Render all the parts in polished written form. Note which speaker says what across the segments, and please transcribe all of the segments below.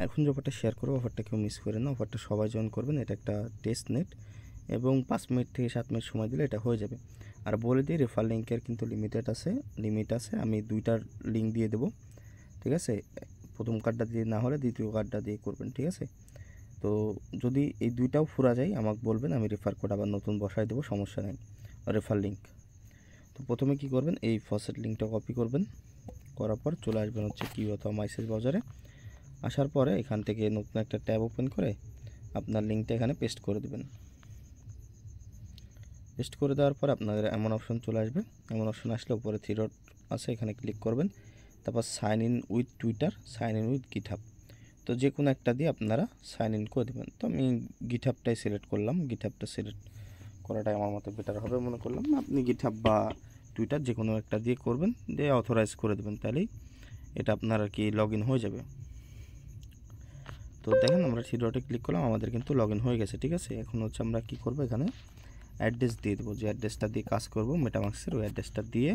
Speaker 1: এখন যে অফারটা শেয়ার করবো, অফারটা কেউ মিস করে না, অফারটা সবাই জয়েন করবেন। এটা একটা টেস্ট নেট এবং 5 মিনিট থেকে 7 মিনিট সময় দিলে এটা হয়ে যাবে। আর বলে দিই, রেফার লিঙ্কের কিন্তু লিমিট আছে। আমি 2টার লিঙ্ক দিয়ে দেবো, ঠিক আছে। প্রথম কার্ডটা দিয়ে না হলে দ্বিতীয় কার্ডটা দিয়ে করবেন, ঠিক আছে। তো যদি এই 2টাও ফুরা যায় আমাকে বলবেন, আমি রেফার কোড আবার নতুন বসায় দেবো, সমস্যা নেই। রেফার লিঙ্ক, তো প্রথমে কি করবেন, এই ফসেট লিঙ্কটা কপি করবেন, করার পর চলে আসবেন হচ্ছে কিউ অথবা মাইসেজ ব্রাউজারে। আসার পরে এখান থেকে নতুন একটা ট্যাব ওপেন করে আপনার লিঙ্কটা এখানে পেস্ট করে দেবেন। পেস্ট করে দেওয়ার পর আপনাদের এমন অপশন চলে আসবে। এমন অপশন আসলে উপরে 3 ডট আছে, এখানে ক্লিক করবেন। তারপর sign in with Twitter, sign in with GitHub, তো যে কোনো একটা দিয়ে আপনারা সাইন ইন করে দেবেন। তো আমি গিটহাবটাই সিলেক্ট করলাম, গিটহাবটা সিলেক্ট করাটাই আমার মতে বেটার হবে মনে করলাম। আপনি গিটহাব বা টুইটার যে কোনো একটা দিয়ে করবেন, দিয়ে অথরাইজ করে দেবেন, তাহলেই এটা আপনার আর কি লগ ইন হয়ে যাবে। তো দেখেন আমরা 3 ডটে ক্লিক করলাম, আমাদের কিন্তু লগ ইন হয়ে গেছে, ঠিক আছে। এখন হচ্ছে আমরা কি করব, এখানে অ্যাড্রেস দিয়ে দেবো, যে অ্যাড্রেসটা দিয়ে কাজ করব মেটামাক্সের, ওই অ্যাড্রেসটা দিয়ে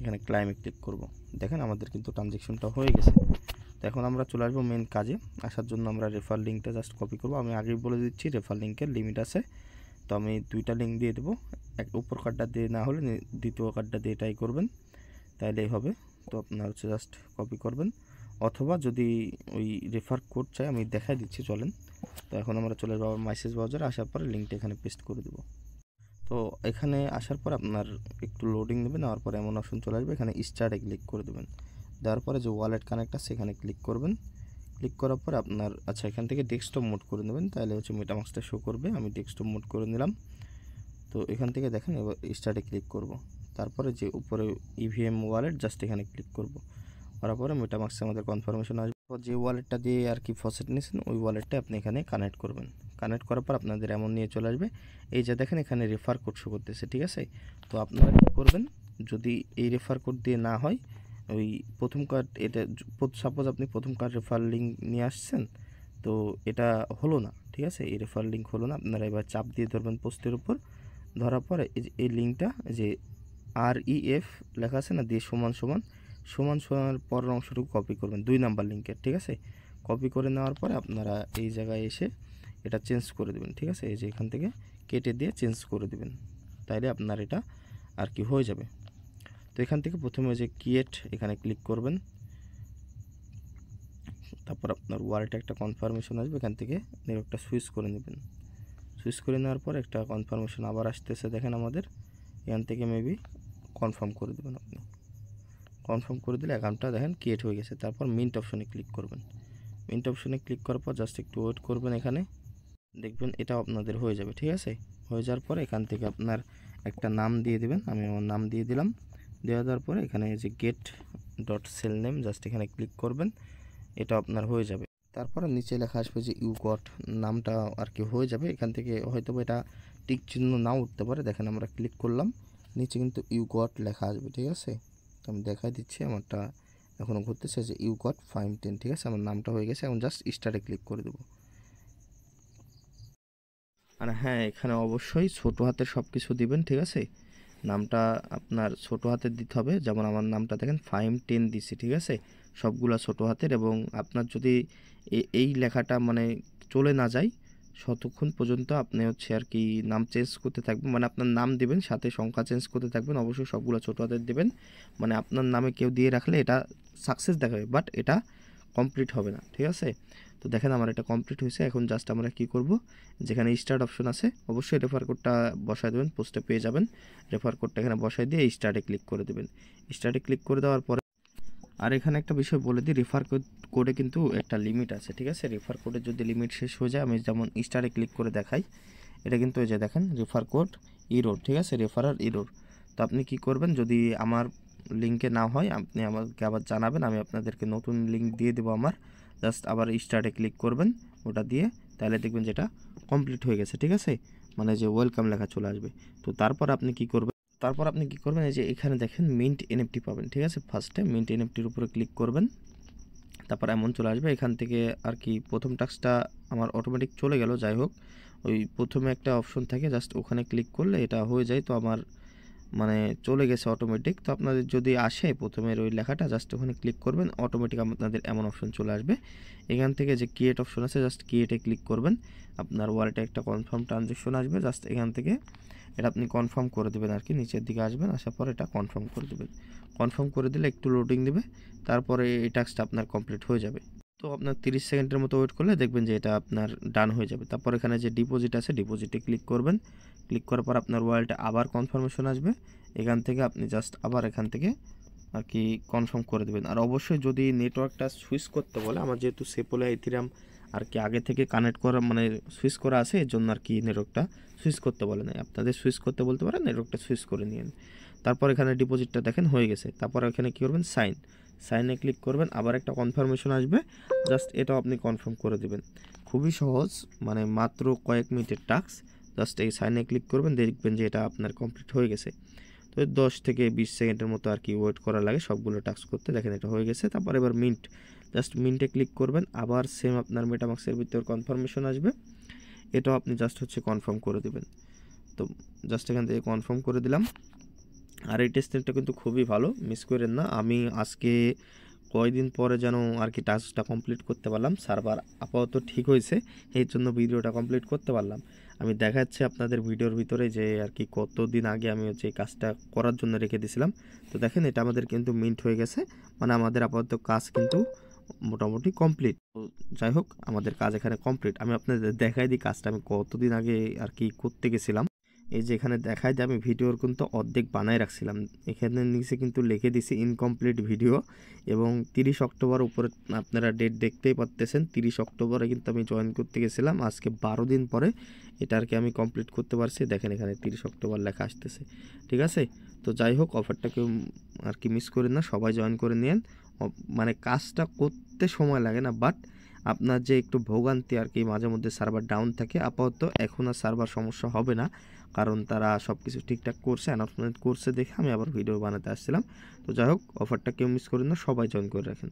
Speaker 1: এখানে ক্লাইমে ক্লিক করব। দেখেন আমাদের কিন্তু ট্রানজ্যাকশনটা হয়ে গেছে। তো এখন আমরা চলে আসবো মেন কাজে। আসার জন্য আমরা রেফার লিঙ্কটা জাস্ট কপি করব। আমি আগেই বলে দিচ্ছি রেফার লিঙ্কের লিমিট আছে, তো আমি 2টা লিঙ্ক দিয়ে দেবো। এক উপর কার্ডটা দিয়ে না হলে দ্বিতীয় কার্ডটা দিয়ে ট্রাই করবেন, তাইলেই হবে। তো আপনার হচ্ছে জাস্ট কপি করবেন, অথবা যদি ওই রেফার কোড চাই আমি দেখাই দিচ্ছি, চলেন। তো এখন আমরা চলে যাবো মেসেজ ব্রাউজারে। আসার পরে লিঙ্কটা এখানে পেস্ট করে দেবো। তো এখানে আসার পর আপনার একটু লোডিং নেবে, নেওয়ার পরে এমন অপশন চলে আসবে, এখানে স্টার্টে ক্লিক করে দেবেন। দেওয়ার পরে যে ওয়ালেট কানেক্ট আছে সেখানে ক্লিক করবেন। ক্লিক করার পর আপনার এখান থেকে ডেস্কটপ মোড করে নেবেন, তাহলে হচ্ছে মেটামাক্সটা শো করবে। আমি ডেস্কটপ মোড করে নিলাম। তো এখান থেকে দেখেন এবার স্টার্টে ক্লিক করব। তারপরে যে উপরে ইভিএম ওয়ালেট জাস্ট এখানে ক্লিক করব। করার পরে মেটামাক্সে আমাদের কনফার্মেশন আসবে। যে ওয়ালেটটা দিয়ে আর কি ফসেট নিয়েছেন ওই ওয়ালেটটা আপনি এখানে কানেক্ট করবেন। কানেক্ট করার পর আপনাদের এমন নিয়ে চলে আসবে, এই যে দেখেন এখানে রেফার কোড শো করতেছে, ঠিক আছে। তো আপনারা কী করবেন, যদি এই রেফার কোড দিয়ে না হয়, ওই প্রথম কার্ড, এটা সাপোজ আপনি প্রথম কার্ড রেফার লিঙ্ক নিয়ে আসছেন, তো এটা হলো না, ঠিক আছে, এই রেফার লিঙ্ক হলো না। আপনারা এবার চাপ দিয়ে ধরবেন পোস্টের উপর, ধরার পরে এই লিঙ্কটা যে REF লেখা আছে না, দিয়ে সমান সমান পরের অংশটুকু কপি করবেন 2 নাম্বার লিঙ্কের, ঠিক আছে। কপি করে নেওয়ার পরে আপনারা এই জায়গায় এসে এটা চেঞ্জ করে দেবেন, ঠিক আছে। এই যে এখান থেকে কেটে দিয়ে চেঞ্জ করে দেবেন, তাইলে আপনার এটা আর কি হয়ে যাবে। তো এখান থেকে প্রথমে যে ক্রিয়েট এখানে ক্লিক করবেন, তারপর আপনার ওয়ালেটে একটা কনফার্মেশন আসবে, এখান থেকে একটা সুইচ করে নেবেন। সুইচ করে নেওয়ার পর একটা কনফার্মেশন আবার আসতেছে, দেখেন আমাদের এখান থেকে মেবি কনফার্ম করে দেবেন। আপনি কনফার্ম করে দিলে অ্যাকাউন্টটা দেখেন ক্রিয়েট হয়ে গেছে। তারপর মিন্ট অপশনে ক্লিক করবেন। মিন্ট অপশনে ক্লিক করার পর জাস্ট একটু ওয়েট করবেন, এখানে দেখবেন এটা আপনাদের হয়ে যাবে, ঠিক আছে। হয়ে যাওয়ার পরে এখান থেকে আপনার একটা নাম দিয়ে দেবেন। আমি আমার নাম দিয়ে দিলাম। দেওয়ার পরে এখানে যে get dot cell name just এখানে ক্লিক করবেন, এটা আপনার হয়ে যাবে। তারপরে নিচে লেখা আসবে যে ইউ গট, নামটা আর কি হয়ে যাবে। এখান থেকে হয়তো এটা টিক চিহ্ন নাও উঠতে পারে, দেখেন আমরা ক্লিক করলাম, নিচে কিন্তু ইউ গট লেখা আসবে, ঠিক আছে। আমি দেখাই দিচ্ছি, আমারটা এখনও ঘুরতেছে যে ইউ গট 510, ঠিক আছে, আমার নামটা হয়ে গেছে। এখন জাস্ট স্টার্টে ক্লিক করে দেবো। আর হ্যাঁ, এখানে অবশ্যই ছোটো হাতের সব কিছু দিবেন, ঠিক আছে। নামটা আপনার ছোটো হাতের দিতে হবে, যেমন আমার নামটা দেখেন 510 দিছি, ঠিক আছে, সবগুলা ছোটো হাতের। এবং আপনার যদি এই লেখাটা মানে চলে না যায় ততক্ষণ পর্যন্ত আপনি হচ্ছে আর কি নাম চেঞ্জ করতে থাকবেন, মানে আপনার নাম দিবেন সাথে সংখ্যা চেঞ্জ করতে থাকবেন, অবশ্যই সবগুলো ছোটো হাতের দেবেন। মানে আপনার নামে কেউ দিয়ে রাখলে এটা সাকসেস দেখাবে, বাট এটা কমপ্লিট হবে না, ঠিক আছে। তো দেখেন আমার এটা কমপ্লিট হয়েছে। এখন জাস্ট আমরা কি করব, যেখানে স্টার্ট অপশন আছে অবশ্যই রেফার কোডটা বসায় দেবেন, পোস্টে পেয়ে যাবেন। রেফার কোডটা এখানে বসায় দিয়ে স্টার্টে ক্লিক করে দেবেন। স্টার্টে ক্লিক করে দেওয়ার পরে আর এখানে একটা বিষয় বলে দিই, রেফার কোডে কিন্তু একটা লিমিট আছে, ঠিক আছে। রেফার কোডের যদি লিমিট শেষ হয়ে যায়, আমি যেমন স্টারে ক্লিক করে দেখাই, এটা কিন্তু এই যে দেখেন রেফার কোড ইরোর, ঠিক আছে, রেফারার ইরোর। তো আপনি কি করবেন, যদি আমার লিঙ্কে না হয় আপনি আমাকে আবার জানাবেন, আমি আপনাদেরকে নতুন লিঙ্ক দিয়ে দেবো আমার। জাস্ট আবার স্টার্টে ক্লিক করবেন, ওটা দিয়ে, তাহলে দেখবেন যেটা কমপ্লিট হয়ে গেছে, ঠিক আছে, মানে যে ওয়েলকাম লেখা চলে আসবে। তো তারপর আপনি কি করবেন, এই যে এখানে দেখেন মিন্ট এনএফটি পাবেন, ঠিক আছে। ফার্স্টে মিন্ট এনএফটির উপরে ক্লিক করবেন, তারপর এমন চলে আসবে। এখান থেকে আর কি প্রথম টাস্কটা আমার অটোমেটিক চলে গেল, যাই হোক, ওই প্রথমে একটা অপশন থাকে জাস্ট ওখানে ক্লিক করলে এটা হয়ে যায়। তো আমার মানে চলে গেছে অটোমেটিক। তো আপনাদের যদি আসে প্রথমের ওই লেখাটা জাস্ট ওখানে ক্লিক করবেন, অটোমেটিক আপনাদের এমন অপশন চলে আসবে। এখান থেকে যে ক্রিয়েট অপশন আছে জাস্ট ক্রিয়েটে ক্লিক করবেন, আপনার ওয়ালেটে একটা কনফার্ম ট্রানজ্যাকশন আসবে। জাস্ট এখান থেকে এটা আপনি কনফার্ম করে দেবেন আর কি, নিচের দিকে আসবেন, আসার পর এটা কনফার্ম করে দেবেন। কনফার্ম করে দিলে একটু লোডিং দেবে, তারপরে এই টাস্কটা আপনার কমপ্লিট হয়ে যাবে। তো আপনার 30 সেকেন্ডের মতো ওয়েট করলে দেখবেন যে এটা আপনার ডান হয়ে যাবে। তারপর এখানে যে ডিপোজিট আছে ডিপোজিটে ক্লিক করবেন, ক্লিক করার পর আপনার ওয়ালেটে আবার কনফার্মেশন আসবে। এখান থেকে আপনি জাস্ট আবার এখান থেকে আর কি কনফার্ম করে দেবেন। আর অবশ্যই যদি নেটওয়ার্কটা সুইচ করতে বলে, আমার যেহেতু সেপোলে ইথেরিয়াম আর কি আগে থেকে কানেক্ট করা মানে সুইচ করা আছে, এর জন্য আর কি নেটওয়ার্কটা সুইচ করতে বলে না। আপনাদের সুইচ করতে বলতে পারেন, নেটওয়ার্কটা সুইচ করে নিন। তারপর এখানে ডিপোজিটটা দেখেন হয়ে গেছে। তারপর এখানে কী করবেন, সাইনে ক্লিক করবেন, আবার একটা কনফার্মেশন আসবে, জাস্ট এটাও আপনি কনফার্ম করে দেবেন। খুবই সহজ, মানে মাত্র কয়েক মিনিটের টাস্ক। জাস্ট এই সাইনে ক্লিক করবেন, দেখবেন যে এটা আপনার কমপ্লিট হয়ে গেছে। তো 10 থেকে 20 সেকেন্ডের মতো আর কি ওয়েট করা লাগে সবগুলো টাস্ক করতে। দেখেন এটা হয়ে গেছে। তারপর এবার জাস্ট মিন্টে ক্লিক করবেন, আবার সেম আপনার মেটামাক্সের ভিতর কনফার্মেশন আসবে, এটাও আপনি জাস্ট হচ্ছে কনফার্ম করে দেবেন। তো জাস্ট এখান থেকে কনফার্ম করে দিলাম। আর এই টেস্টিংটা কিন্তু খুবই ভালো, মিস করেন না। আমি আজকে কয়দিন পরে যেন আর কি টাস্কটা কমপ্লিট করতে পারলাম, সার্ভার আপাতত ঠিক হয়েছে, এই জন্য ভিডিওটা কমপ্লিট করতে পারলাম। আমি দেখাচ্ছি আপনাদের ভিডিওর ভিতরে যে আর কি কতদিন আগে আমি হচ্ছে এই কাজটা করার জন্য রেখে দিয়েছিলাম। তো দেখেন এটা আমাদের কিন্তু মিন্ট হয়ে গেছে, মানে আমাদের আপাতত কাজ কিন্তু মোটামুটি কমপ্লিট। তো যাই হোক, আমাদের কাজ এখানে কমপ্লিট। আমি আপনাদের দেখাই দিই কাজটা আমি কতদিন আগে আর কি করতে গেছিলাম। এই যে এখানে দেখায় যে আমি ভিডিওর কিন্তু অর্ধেক বানায় রাখছিলাম, এখানে নিচে কিন্তু লিখে দিছি ইনকমপ্লিট ভিডিও, এবং 30 অক্টোবর উপরে আপনারা ডেট দেখতেই পাচ্তেছেন। 30 অক্টোবরে কিন্তু আমি জয়েন করতে গেছিলাম, আজকে 12 দিন পরে এটা আর কি আমি কমপ্লিট করতে পারছি। দেখেন এখানে 30 অক্টোবর লেখা আসতেছে, ঠিক আছে। তো যাই হোক, অফারটা কেউ আর কি মিস করেন না, সবাই জয়েন করে নিন। মানে কাজটা করতে সময় লাগে না, বাট আপনার যে একটু ভোগান্তি আর কি, মাঝে মধ্যে সার্ভার ডাউন থাকে। আপাতত এখন আর সার্ভার সমস্যা হবে না, কারণ তারা সব কিছু ঠিকঠাক করছে, অ্যানাউন্সমেন্ট করছে দেখে আমি আবার ভিডিও বানাতে আসছিলাম। তো যাই হোক, অফারটা কেউ মিস করেন না, সবাই জয়েন করে রাখেন।